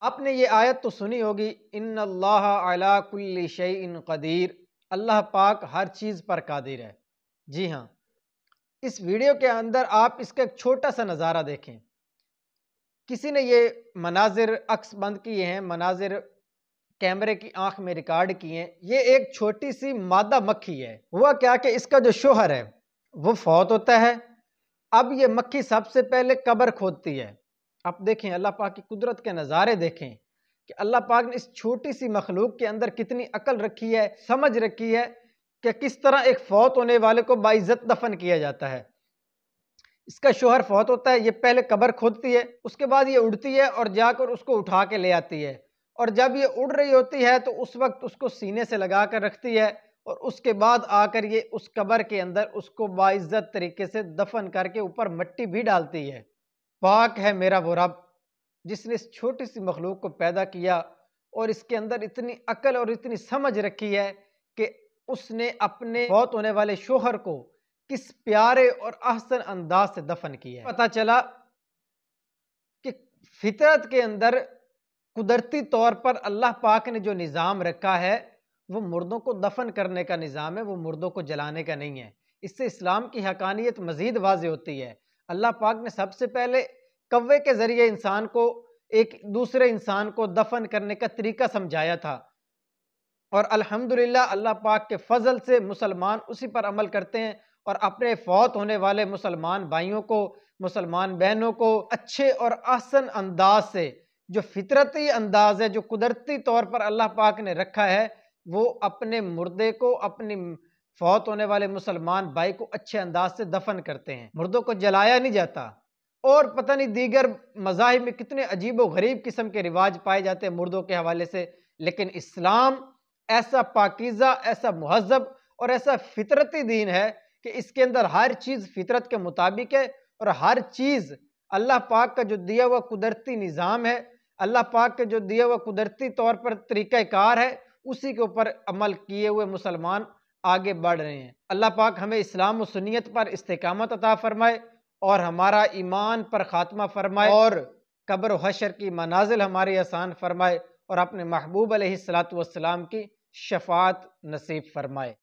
آپ نے یہ آیت تو سنی ہوگی، ان اللہ علی کل شیء قدیر، اللہ پاک ہر چیز پر قادر ہے۔ جی ہاں، اس ویڈیو کے اندر آپ اس کا ایک چھوٹا سا نظارہ دیکھیں۔ کسی نے یہ مناظر عکس بند کیے ہیں، مناظر کیمرے کی آنکھ میں ریکارڈ کیے ہیں۔ یہ ایک چھوٹی سی مادہ مکھی ہے۔ ہوا کیا کہ اس کا جو شوہر ہے وہ فوت ہوتا ہے۔ اب یہ مکھی سب سے پہلے قبر کھودتی ہے۔ اب دیکھیں اللہ پاک کی قدرت کے نظارے دیکھیں کہ اللہ پاک نے اس چھوٹی سی مخلوق کے اندر کتنی عقل رکھی ہے، سمجھ رکھی ہے کہ کس طرح ایک فوت ہونے والے کو باعزت دفن کیا جاتا ہے۔ اس کا شوہر فوت ہوتا ہے، یہ پہلے قبر کھودتی ہے، اس کے بعد یہ اڑتی ہے اور جا کر اس کو اٹھا کے لے آتی ہے، اور جب یہ اڑ رہی ہوتی ہے تو اس وقت اس کو سینے سے لگا کر رکھتی ہے، اور اس کے بعد آ کر یہ اس قبر کے اندر اس کو باعزت طریقے سے دفن کر کے اوپر مٹی بھی ڈالتی ہے۔ پاک ہے میرا وہ رب جس نے اس چھوٹی سی مخلوق کو پیدا کیا اور اس کے اندر اتنی عقل اور اتنی سمجھ رکھی ہے کہ اس نے اپنے فوت ہونے والے شوہر کو کس پیارے اور احسن انداز سے دفن کیا ہے۔ پتہ چلا کہ فطرت کے اندر قدرتی طور پر اللہ پاک نے جو نظام رکھا ہے وہ مردوں کو دفن کرنے کا نظام ہے، وہ مردوں کو جلانے کا نہیں ہے۔ اس سے اسلام کی حقانیت مزید واضح ہوتی ہے۔ اللہ پاک نے سب سے پہلے کوے کے ذریعے انسان کو ایک دوسرے انسان کو دفن کرنے کا طریقہ سمجھایا تھا، اور الحمدللہ اللہ پاک کے فضل سے مسلمان اسی پر عمل کرتے ہیں، اور اپنے فوت ہونے والے مسلمان بھائیوں کو، مسلمان بہنوں کو اچھے اور احسن انداز سے، جو فطرتی انداز ہے، جو قدرتی طور پر اللہ پاک نے رکھا ہے، وہ اپنے مردے کو، اپنی فوت ہونے والے مسلمان بھائی کو اچھے انداز سے دفن کرتے ہیں۔ مردوں کو جلایا نہیں جاتا۔ اور پتہ نہیں دیگر مذاہب میں کتنے عجیب و غریب قسم کے رواج پائے جاتے ہیں مردوں کے حوالے سے، لیکن اسلام ایسا پاکیزہ، ایسا مہذب اور ایسا فطرتی دین ہے کہ اس کے اندر ہر چیز فطرت کے مطابق ہے، اور ہر چیز اللہ پاک کا جو دیا ہوا قدرتی نظام ہے، اللہ پاک کے جو دیا ہوا قدرتی طور پر طریقہ کار ہے، اسی کے اوپر عمل کیے ہوئے مسلمان آگے بڑھ رہے ہیں۔ اللہ پاک ہمیں اسلام و سنیت پر استقامت عطا فرمائے، اور ہمارا ایمان پر خاتمہ فرمائے، اور قبر و حشر کی منازل ہماری آسان فرمائے، اور اپنے محبوب علیہ الصلوۃ والسلام کی شفاعت نصیب فرمائے۔